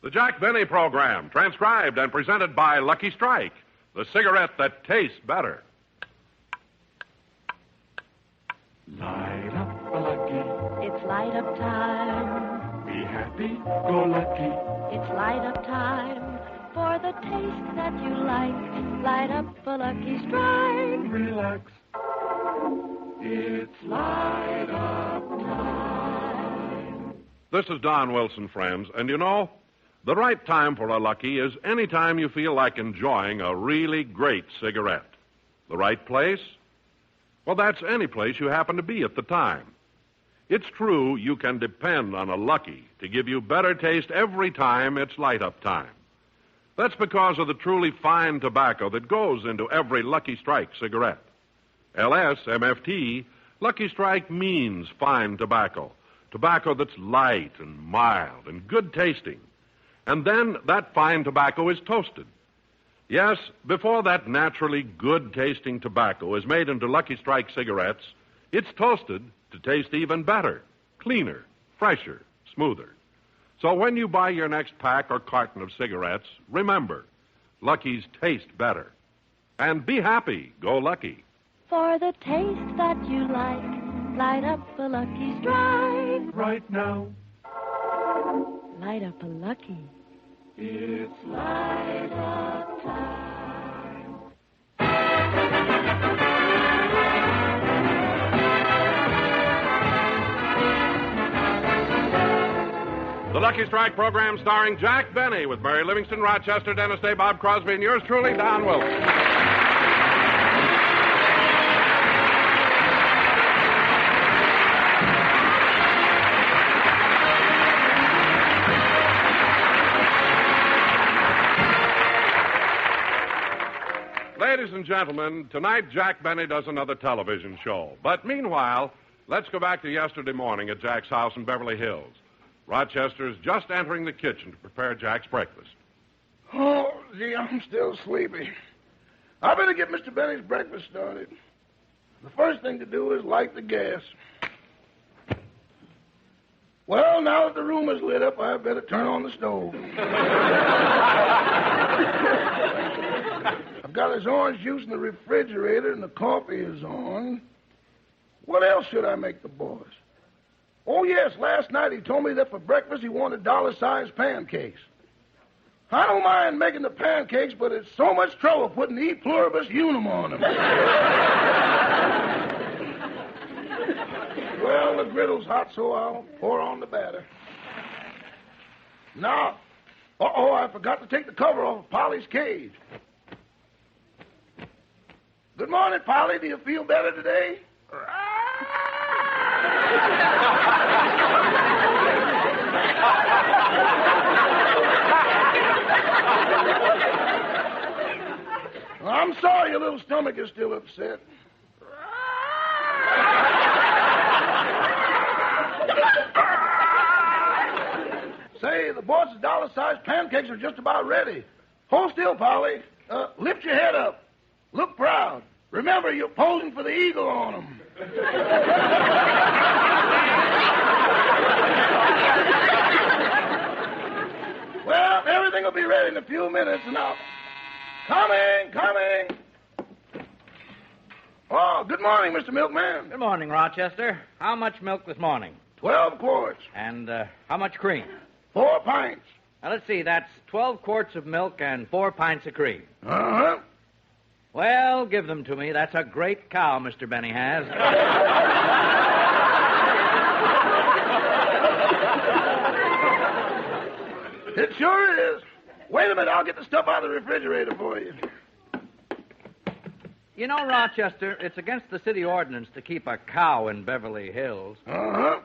The Jack Benny Program, transcribed and presented by Lucky Strike, the cigarette that tastes better. Light up a Lucky. It's light up time. Be happy, go Lucky. It's light up time for the taste that you like. Light up a Lucky Strike. Relax. It's light up time. This is Don Wilson, friends, and you know, the right time for a Lucky is any time you feel like enjoying a really great cigarette. The right place? Well, that's any place you happen to be at the time. It's true you can depend on a Lucky to give you better taste every time it's light-up time. That's because of the truly fine tobacco that goes into every Lucky Strike cigarette. LSMFT, Lucky Strike means fine tobacco. Tobacco that's light and mild and good tasting. And then that fine tobacco is toasted. Yes, before that naturally good-tasting tobacco is made into Lucky Strike cigarettes, it's toasted to taste even better, cleaner, fresher, smoother. So when you buy your next pack or carton of cigarettes, remember, Lucky's taste better. And be happy, go Lucky. For the taste that you like, light up a Lucky Strike. Right now. Light up a Lucky. It's light up time. The Lucky Strike program starring Jack Benny with Mary Livingston, Rochester, Dennis Day, Bob Crosby, and yours truly, Don Wilson. Ladies and gentlemen, tonight Jack Benny does another television show. But meanwhile, let's go back to yesterday morning at Jack's house in Beverly Hills. Rochester is just entering the kitchen to prepare Jack's breakfast. Oh, gee, I'm still sleepy. I better get Mr. Benny's breakfast started. The first thing to do is light the gas. Well, now that the room is lit up, I better turn on the stove. I've got his orange juice in the refrigerator and the coffee is on. What else should I make the boys? Oh, yes, last night he told me that for breakfast he wanted dollar-sized pancakes. I don't mind making the pancakes, but it's so much trouble putting E pluribus unum on them. Well, the griddle's hot, so I'll pour on the batter. Now, I forgot to take the cover off Polly's cage. Good morning, Polly. Do you feel better today? I'm sorry your little stomach is still upset. Say, the boss's dollar-sized pancakes are just about ready. Hold still, Polly. Lift your head up. Look proud. Remember, you're posing for the eagle on them. Well, everything will be ready in a few minutes, and I'll... Coming. Oh, good morning, Mr. Milkman. Good morning, Rochester. How much milk this morning? 12 quarts. And how much cream? 4 pints. Now, let's see. That's 12 quarts of milk and 4 pints of cream. Uh-huh. Well, give them to me. That's a great cow Mr. Benny has. It sure is. Wait a minute. I'll get the stuff out of the refrigerator for you. You know, Rochester, it's against the city ordinance to keep a cow in Beverly Hills. Uh-huh.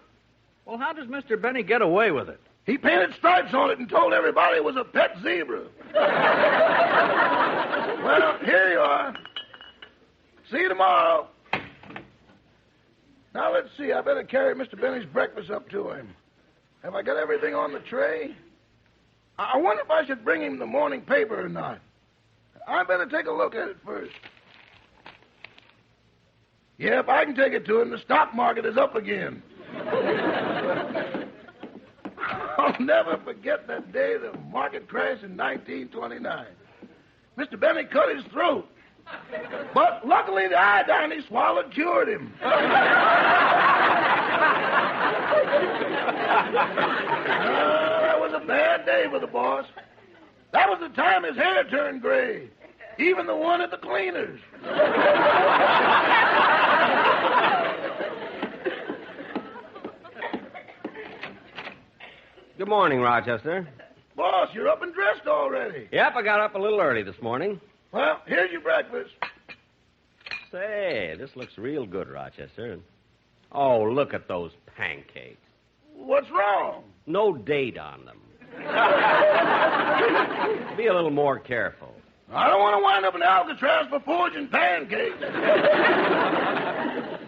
Well, how does Mr. Benny get away with it? He painted stripes on it and told everybody it was a pet zebra. Well, here you are. See you tomorrow. Now, let's see. I better carry Mr. Benny's breakfast up to him. Have I got everything on the tray? I wonder if I should bring him the morning paper or not. I better take a look at it first. Yep, I can take it to him. The stock market is up again. I'll never forget that day of the market crash in 1929. Mr. Benny cut his throat. But luckily the iodine he swallowed cured him. That was a bad day for the boss. That was the time his hair turned gray. Even the one at the cleaners. Good morning, Rochester. Boss, you're up and dressed already. Yep, I got up a little early this morning. Well, here's your breakfast. Say, this looks real good, Rochester. Oh, look at those pancakes. What's wrong? No date on them. Be a little more careful. I don't want to wind up in Alcatraz for forging pancakes.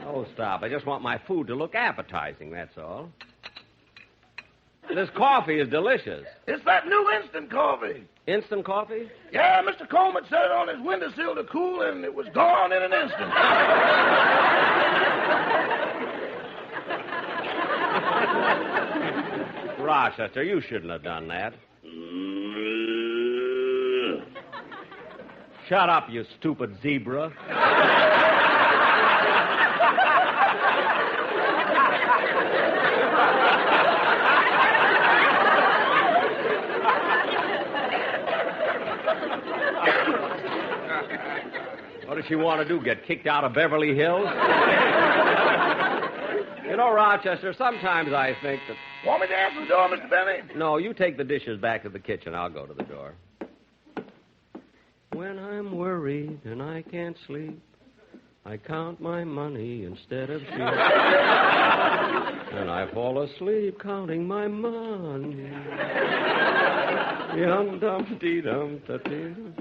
Oh, stop. I just want my food to look appetizing, that's all. This coffee is delicious. It's that new instant coffee. Instant coffee? Yeah, Mr. Coleman set it on his windowsill to cool, and it was gone in an instant. Rochester, you shouldn't have done that. Shut up, you stupid zebra. What does she want to do, get kicked out of Beverly Hills? You know, Rochester, sometimes I think that... Want me to answer the door, Mr. Benny? No, you take the dishes back to the kitchen. I'll go to the door. When I'm worried and I can't sleep, I count my money instead of sheep. And I fall asleep counting my money. Yum-dum-dee-dum-da-dee-dum.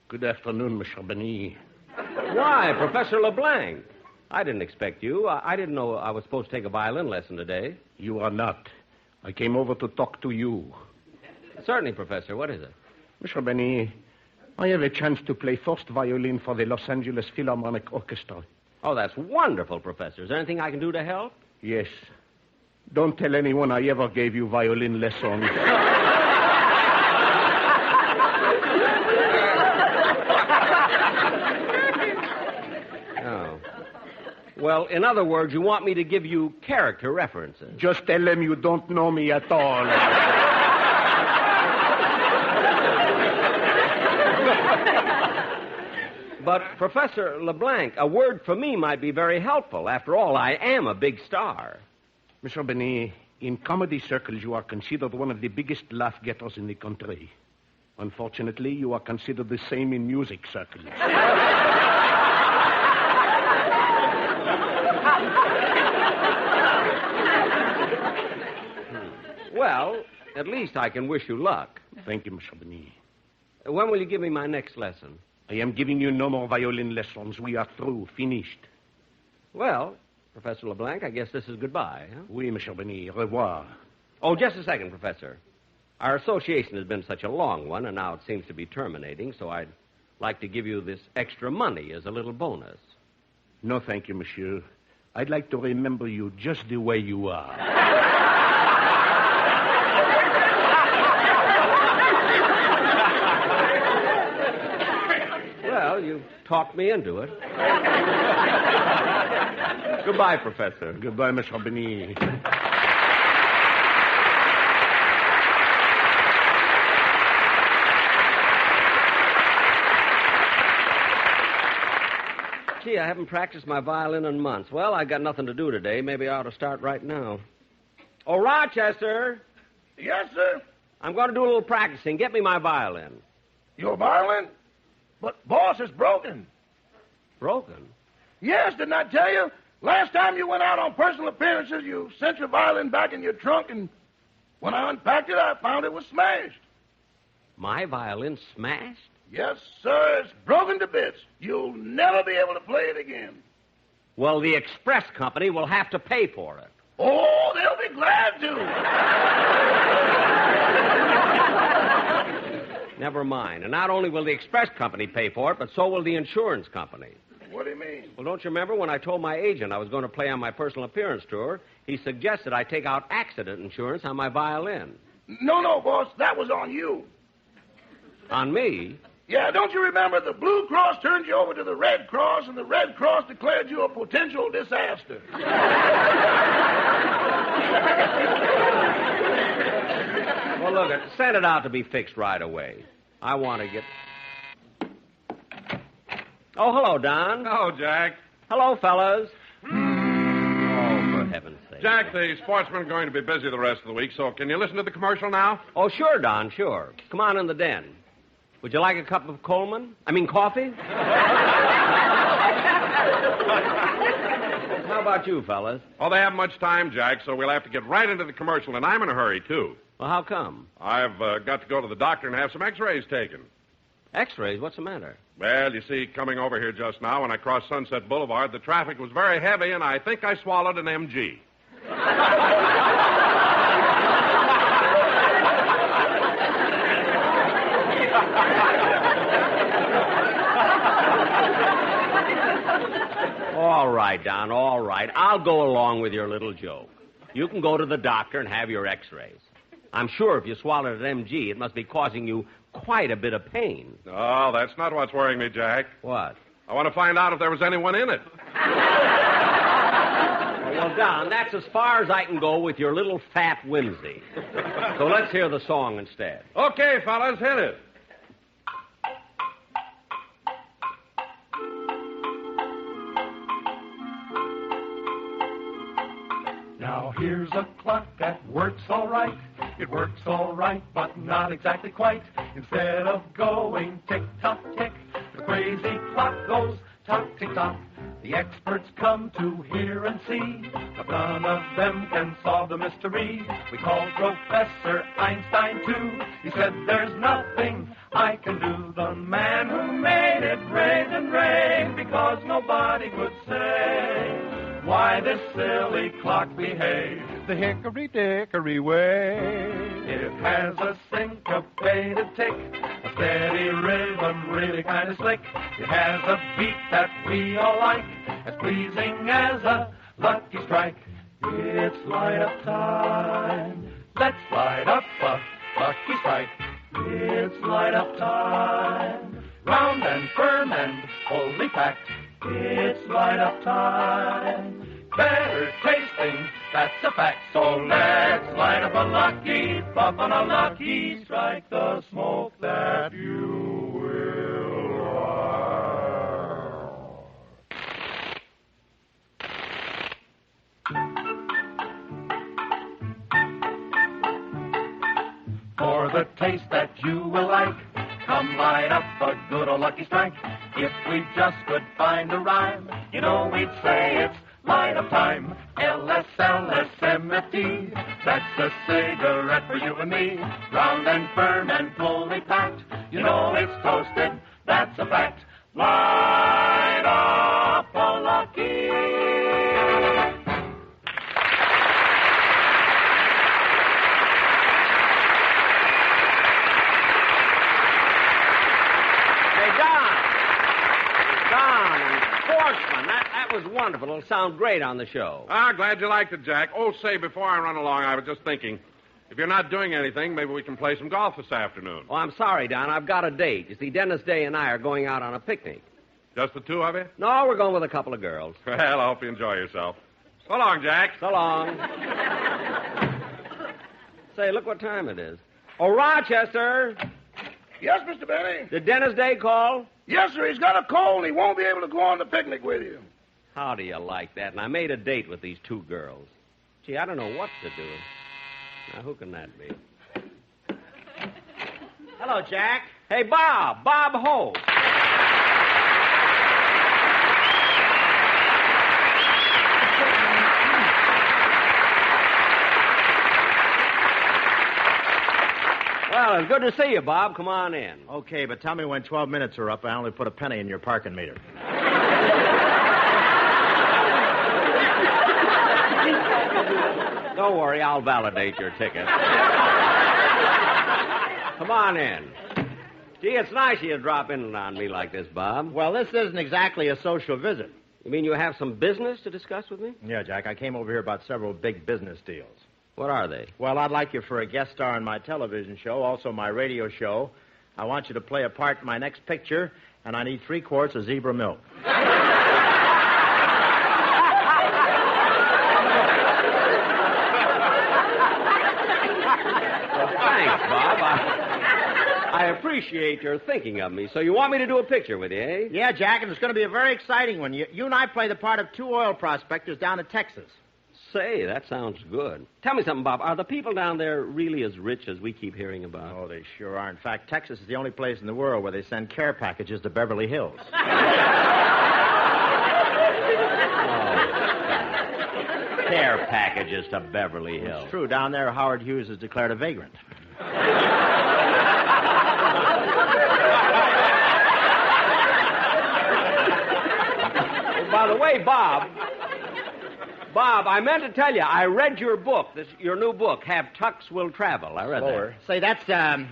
Good afternoon, Mr. Benny. Why, Professor LeBlanc? I didn't expect you. I didn't know I was supposed to take a violin lesson today. You are not. I came over to talk to you. Certainly, Professor. What is it? Mr. Benny, I have a chance to play first violin for the Los Angeles Philharmonic Orchestra. Oh, that's wonderful, Professor. Is there anything I can do to help? Yes. Don't tell anyone I ever gave you violin lessons. Oh. Well, in other words, you want me to give you character references. Just tell them you don't know me at all. But, Professor LeBlanc, a word for me might be very helpful. After all, I am a big star. Mr. Benny, in comedy circles, you are considered one of the biggest laugh-getters in the country. Unfortunately, you are considered the same in music circles. Well, at least I can wish you luck. Thank you, Mr. Benny. When will you give me my next lesson? I am giving you no more violin lessons. We are through, finished. Well, Professor LeBlanc, I guess this is goodbye, huh? Oui, Monsieur Benny. Au revoir. Oh, just a second, Professor. Our association has been such a long one, and now it seems to be terminating, so I'd like to give you this extra money as a little bonus. No, thank you, monsieur. I'd like to remember you just the way you are. Well, you talked me into it. Goodbye, Professor. Goodbye, Monsieur Benny. Gee, I haven't practiced my violin in months. Well, I got nothing to do today. Maybe I ought to start right now. Oh, Rochester. Yes, sir? I'm going to do a little practicing. Get me my violin. Your violin? But, boss, it's broken. Broken? Yes, didn't I tell you? Last time you went out on personal appearances, you sent your violin back in your trunk, and when I unpacked it, I found it was smashed. My violin smashed? Yes, sir. It's broken to bits. You'll never be able to play it again. Well, the express company will have to pay for it. Oh, they'll be glad to. Never mind. And not only will the express company pay for it, but so will the insurance company. What do you mean? Well, don't you remember when I told my agent I was going to play on my personal appearance tour, he suggested I take out accident insurance on my violin. No, boss. That was on you. On me? Yeah, don't you remember the Blue Cross turned you over to the Red Cross, and the Red Cross declared you a potential disaster? Well, look, send it out to be fixed right away. I want to get... Oh, hello, Don. Oh, Jack. Hello, fellas. Oh, for heaven's sake. Jack, the sportsmen are going to be busy the rest of the week, so can you listen to the commercial now? Oh, sure, Don, sure. Come on in the den. Would you like a cup of coffee? How about you, fellas? Oh, they haven't much time, Jack, so we'll have to get right into the commercial, and I'm in a hurry, too. Well, how come? I've got to go to the doctor and have some x-rays taken. X-rays? What's the matter? Well, you see, coming over here just now, when I crossed Sunset Boulevard, the traffic was very heavy, and I think I swallowed an MG. All right, Don, all right. I'll go along with your little joke. You can go to the doctor and have your x-rays. I'm sure if you swallowed an MG, it must be causing you quite a bit of pain. Oh, that's not what's worrying me, Jack. What? I want to find out if there was anyone in it. Well, Don, that's as far as I can go with your little fat whimsy. So let's hear the song instead. Okay, fellas, hit it. Now here's a clock that works all right. It works all right, but not exactly quite. Instead of going tick-tock, tick, the crazy clock goes tock-tick-tock. The experts come to hear and see, but none of them can solve the mystery. We called Professor Einstein, too. He said, there's nothing I can do. The man who made it raved and raved because nobody could say why this silly clock behaves the hickory-dickory way. It has a syncopated tick, a steady rhythm, really kind of slick. It has a beat that we all like, as pleasing as a lucky strike. It's light up time. Let's light up a lucky strike. It's light up time. Round and firm and fully packed. It's light up time. Better tasting, that's a fact. So let's light up a lucky puff on a lucky strike. The smoke that you will like. For the taste that you will like, come light up a good old lucky strike. If we just could find a rhyme, you know we'd say it's light up time. LSLSMFT, that's a cigarette for you and me. Round and firm and fully packed, you know it's toasted, that's a fact. Light up a lucky. That was wonderful. It'll sound great on the show. Ah, glad you liked it, Jack. Oh, say, before I run along, I was just thinking, if you're not doing anything, maybe we can play some golf this afternoon. Oh, I'm sorry, Don. I've got a date. You see, Dennis Day and I are going out on a picnic. Just the two of you? No, we're going with a couple of girls. Well, I hope you enjoy yourself. So long, Jack. So long. Say, look what time it is. Oh, Rochester. Yes, Mr. Benny? Did Dennis Day call? Yes, sir. He's got a cold and he won't be able to go on the picnic with you. How do you like that? And I made a date with these two girls. Gee, I don't know what to do. Now, who can that be? Hello, Jack. Hey, Bob Hope. Well, it's good to see you, Bob. Come on in. Okay, but tell me when 12 minutes are up, I only put a penny in your parking meter. Don't worry, I'll validate your ticket. Come on in. Gee, it's nice of you to drop in on me like this, Bob. Well, this isn't exactly a social visit. You mean you have some business to discuss with me? Yeah, Jack, I came over here about several big business deals. What are they? Well, I'd like you for a guest star in my television show, also my radio show. I want you to play a part in my next picture, and I need 3 quarts of zebra milk. Thanks, Bob. I appreciate your thinking of me. So you want me to do a picture with you, eh? Yeah, Jack, and it's going to be a very exciting one. You and I play the part of 2 oil prospectors down in Texas. Say, that sounds good. Tell me something, Bob. Are the people down there really as rich as we keep hearing about? Oh, they sure are. In fact, Texas is the only place in the world where they send care packages to Beverly Hills. Care packages to Beverly Hills. It's true. Down there, Howard Hughes is declared a vagrant. By the way, Bob, I meant to tell you, I read your book, your new book, Have Tucks Will Travel. I read Slower. that. Say, that's that's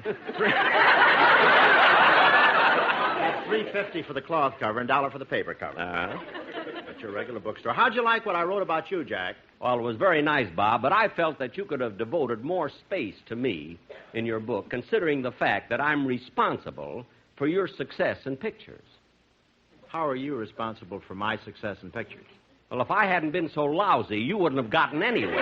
$3.50 for the cloth cover and $1 for the paper cover. At your regular bookstore. How'd you like what I wrote about you, Jack? Well, it was very nice, Bob, but I felt that you could have devoted more space to me in your book, considering the fact that I'm responsible for your success in pictures. How are you responsible for my success in pictures? Well, if I hadn't been so lousy, you wouldn't have gotten anywhere.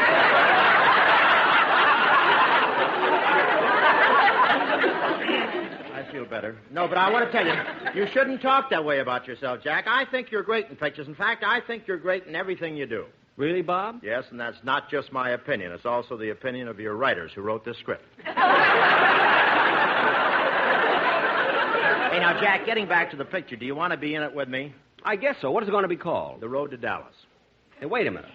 I feel better. No, but I want to tell you, you shouldn't talk that way about yourself, Jack. I think you're great in pictures. In fact, I think you're great in everything you do. Really, Bob? Yes, and that's not just my opinion. It's also the opinion of your writers who wrote this script. Hey, now, Jack, getting back to the picture, do you want to be in it with me? I guess so. What is it going to be called? The Road to Dallas. Hey, wait a minute.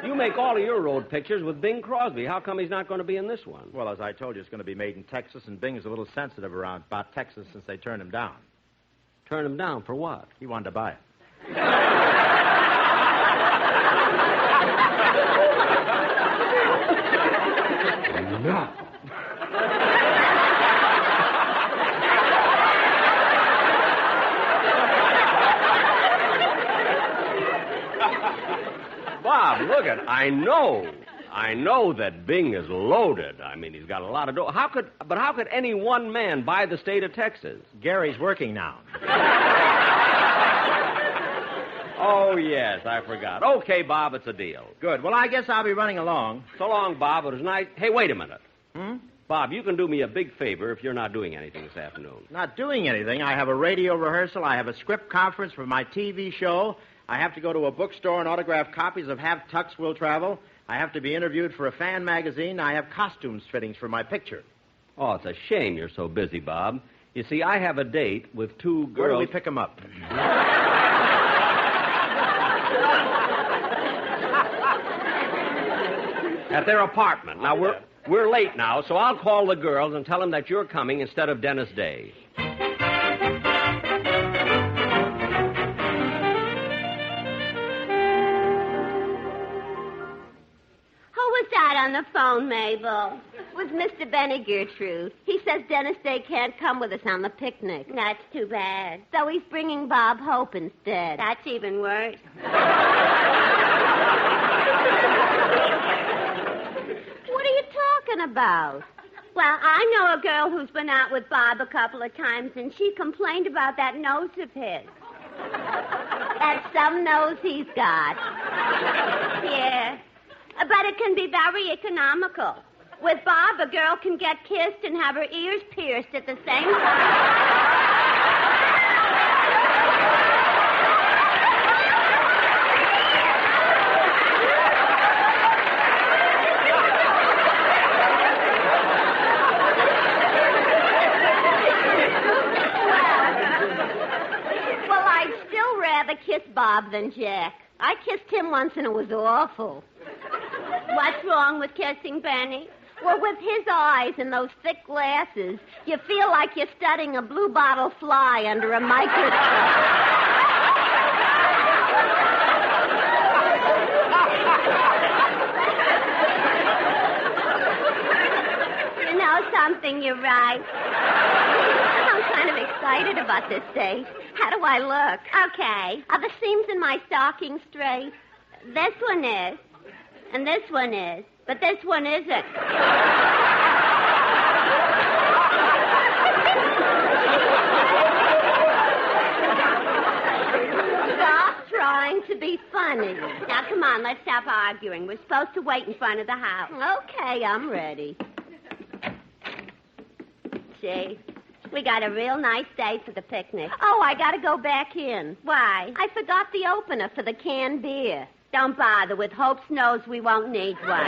You make all of your road pictures with Bing Crosby. How come he's not going to be in this one? Well, as I told you, it's going to be made in Texas, and Bing is a little sensitive about Texas since they turned him down. Turn him down for what? He wanted to buy it. No. Bob, look it. I know that Bing is loaded. I mean, he's got a lot of dough. How could any one man buy the state of Texas? Gary's working now. Oh, yes, I forgot. Okay, Bob, it's a deal. Good. Well, I guess I'll be running along. So long, Bob. It was nice. Hey, wait a minute. Hmm? Bob, you can do me a big favor if you're not doing anything this afternoon. Not doing anything. I have a radio rehearsal. I have a script conference for my TV show. I have to go to a bookstore and autograph copies of Have Tucks Will Travel. I have to be interviewed for a fan magazine. I have costumes fittings for my picture. Oh, it's a shame you're so busy, Bob. You see, I have a date with 2 girls. Where do we pick them up? At their apartment. Now, we're late now, so I'll call the girls and tell them that you're coming instead of Dennis Day. On the phone, Mabel, with Mr. Benny Gertrude. He says Dennis Day can't come with us on the picnic. That's too bad. So he's bringing Bob Hope instead. That's even worse. What are you talking about? Well, I know a girl who's been out with Bob a couple of times, and she complained about that nose of his. That's some nose he's got. Yeah. But it can be very economical. With Bob, a girl can get kissed and have her ears pierced at the same time. Well, I'd still rather kiss Bob than Jack. I kissed him once and it was awful. What's wrong with kissing Benny? Well, with his eyes and those thick glasses, you feel like you're studying a blue bottle fly under a microscope. know something? You're right. I'm kind of excited about this date. How do I look? Okay. Are the seams in my stocking straight? This one is. And this one is. But this one isn't. Stop trying to be funny. Now, come on, let's stop arguing. We're supposed to wait in front of the house. Okay, I'm ready. See? We got a real nice day for the picnic. Oh, I gotta go back in. Why? I forgot the opener for the canned beer. Don't bother. With Hope's nose, we won't need one.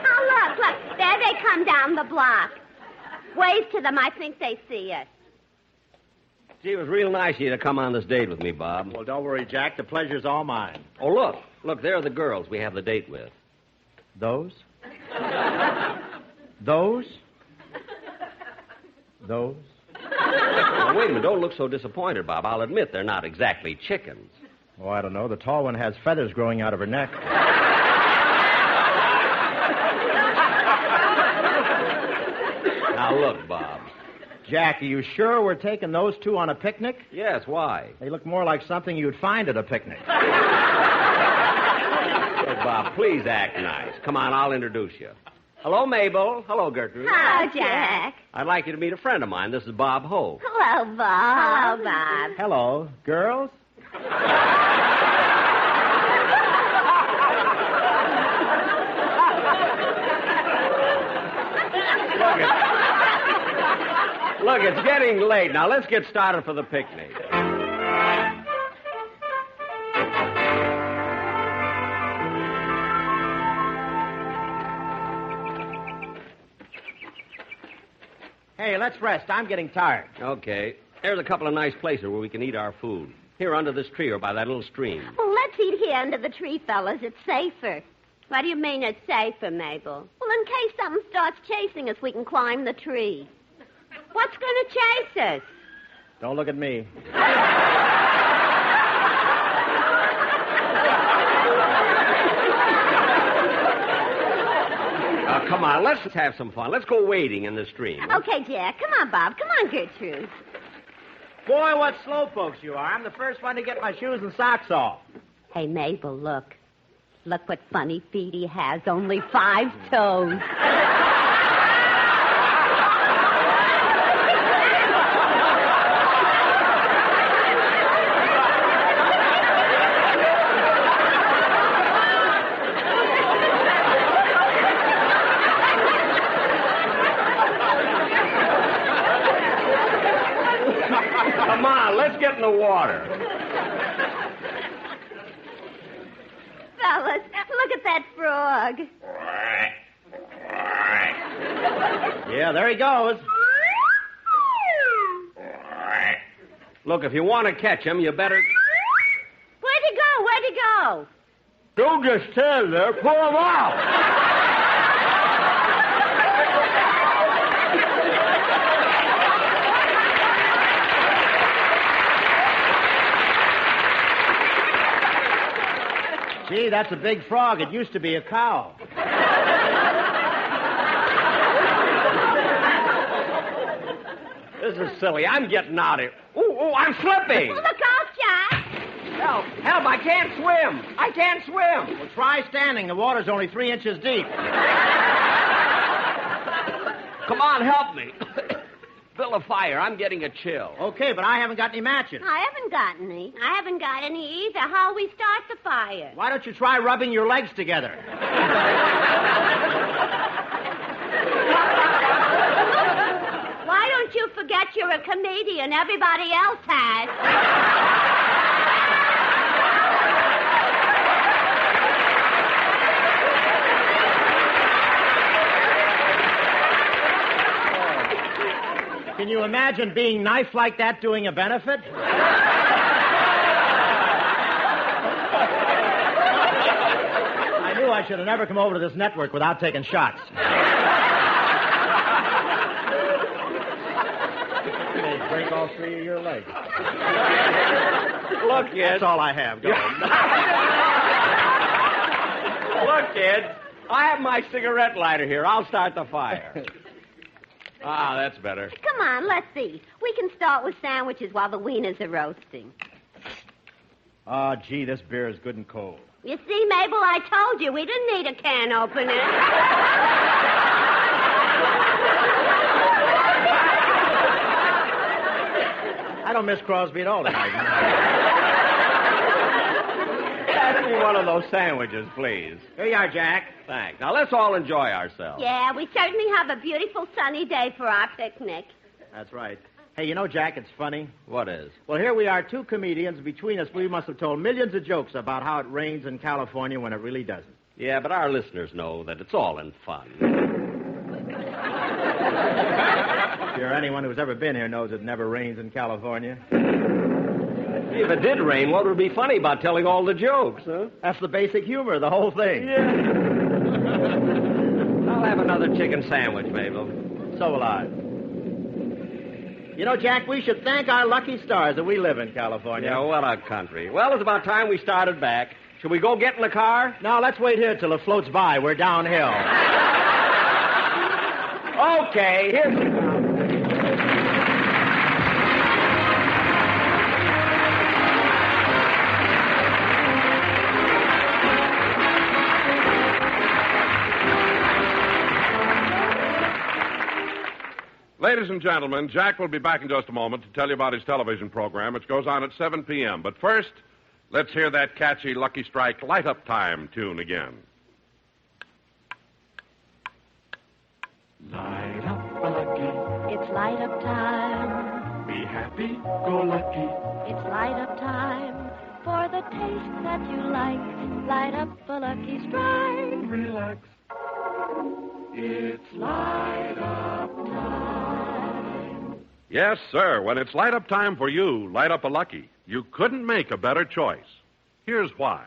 Oh, look. There they come down the block. Wave to them. I think they see us. Gee, it was real nice of you to come on this date with me, Bob. Well, don't worry, Jack. The pleasure's all mine. Oh, look. Look, there are the girls we have the date with. Those? Those? Those? Now, wait a minute. Don't look so disappointed, Bob. I'll admit they're not exactly chickens. Oh, I don't know. The tall one has feathers growing out of her neck. Now, look, Bob. Jack, are you sure we're taking those two on a picnic? Yes, why? They look more like something you'd find at a picnic. Look, Bob, please act nice. Come on, I'll introduce you. Hello, Mabel. Hello, Gertrude. Hello, Jack. I'd like you to meet a friend of mine. This is Bob Hope. Hello, Bob. Hello, Bob. Hello, girls. Look, it's getting late. Now, let's get started for the picnic. Hey, let's rest. I'm getting tired. Okay. There's a couple of nice places where we can eat our food. Here under this tree or by that little stream. Well, let's eat here under the tree, fellas. It's safer. What do you mean it's safer, Mabel? Well, in case something starts chasing us, we can climb the tree. What's going to chase us? Don't look at me. Come on, let's have some fun. Let's go wading in the stream. Okay, Jack. Come on, Bob. Come on, Gertrude. Boy, what slowpokes you are. I'm the first one to get my shoes and socks off. Hey, Mabel, look. Look what funny feet he has. Only 5 toes. Come on, let's get in the water. Fellas, look at that frog. Yeah, there he goes. Look, if you want to catch him, you better... Where'd he go? Where'd he go? Don't just stand there. Pull him out. Gee, that's a big frog. It used to be a cow. This is silly. I'm getting out of here. Ooh, I'm slipping. Look out, Jack. Help, I can't swim. I can't swim. Well, try standing. The water's only 3 inches deep. Come on, help me. Build a fire. I'm getting a chill. Okay, but I haven't got any matches. I haven't got any. I haven't got any either. How'll we start the fire? Why don't you try rubbing your legs together? Why don't you forget you're a comedian? Everybody else has. Can you imagine being nice like that doing a benefit? I knew I should have never come over to this network without taking shots. They break all 3 of your legs. Look, yes. That's all I have. Go. kids. I have my cigarette lighter here. I'll start the fire. Ah, that's better. Come on, let's see. We can start with sandwiches while the wieners are roasting. Oh, gee, this beer is good and cold. You see, Mabel, I told you we didn't need a can opener. I don't miss Crosby at all tonight. Pass me one of those sandwiches, please. Here you are, Jack. Thanks. Now, let's all enjoy ourselves. Yeah, we certainly have a beautiful sunny day for our picnic. That's right. Hey, you know, Jack, it's funny. What is? Well, here we are, two comedians. Between us, we must have told millions of jokes about how it rains in California when it really doesn't. Yeah, but our listeners know that it's all in fun. Sure, anyone who's ever been here knows it never rains in California. If it did rain, what would be funny about telling all the jokes, huh? That's the basic humor, the whole thing. Yeah. I'll have another chicken sandwich, Mabel. So will I. You know, Jack, we should thank our lucky stars that we live in California. Yeah, what a country. Well, it's about time we started back. Shall we go get in the car? No, let's wait here till it floats by. We're downhill. Okay, here we go. Ladies and gentlemen, Jack will be back in just a moment to tell you about his television program, which goes on at 7 p.m. But first, let's hear that catchy Lucky Strike Light Up Time tune again. Light up a lucky. It's light up time. Be happy, go lucky. It's light up time. For the taste that you like, light up a Lucky Strike. Relax. It's light up time. Yes, sir. When it's light up time for you, light up a Lucky. You couldn't make a better choice. Here's why.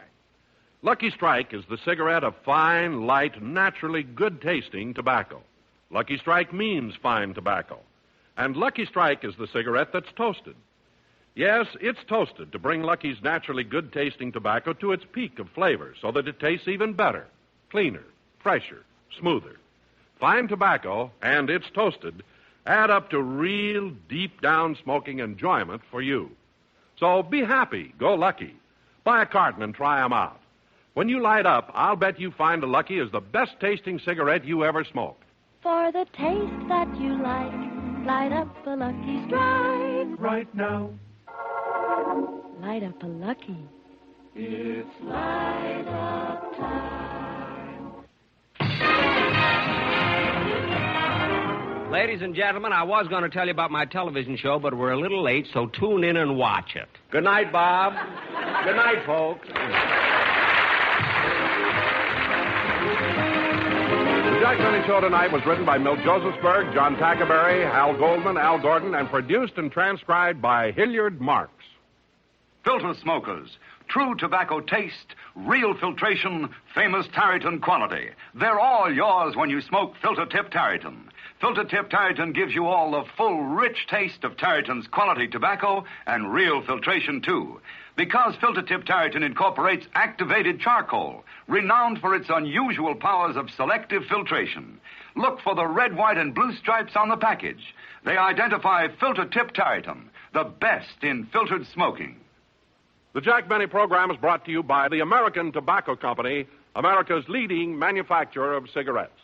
Lucky Strike is the cigarette of fine, light, naturally good-tasting tobacco. Lucky Strike means fine tobacco. And Lucky Strike is the cigarette that's toasted. Yes, it's toasted to bring Lucky's naturally good-tasting tobacco to its peak of flavor so that it tastes even better, cleaner, fresher, smoother. Fine tobacco, and it's toasted, add up to real deep-down smoking enjoyment for you. So be happy, go Lucky. Buy a carton and try 'em out. When you light up, I'll bet you find a Lucky is the best-tasting cigarette you ever smoked. For the taste that you like, light up a Lucky Strike. Right now. Light up a Lucky. It's light up time. Ladies and gentlemen, I was going to tell you about my television show, but we're a little late, so tune in and watch it. Good night, Bob. Good night, folks. The Jack Benny Show tonight was written by Milt Josephsberg, John Tackerberry, Hal Goldman, Al Gordon, and produced and transcribed by Hilliard Marks. Filter smokers. True tobacco taste, real filtration, famous Tareyton quality. They're all yours when you smoke Filter Tip Tareyton. Filter Tip Tareyton gives you all the full, rich taste of Tareyton's quality tobacco and real filtration, too. Because Filter Tip Tareyton incorporates activated charcoal, renowned for its unusual powers of selective filtration. Look for the red, white, and blue stripes on the package. They identify Filter Tip Tareyton, the best in filtered smoking. The Jack Benny program is brought to you by the American Tobacco Company, America's leading manufacturer of cigarettes.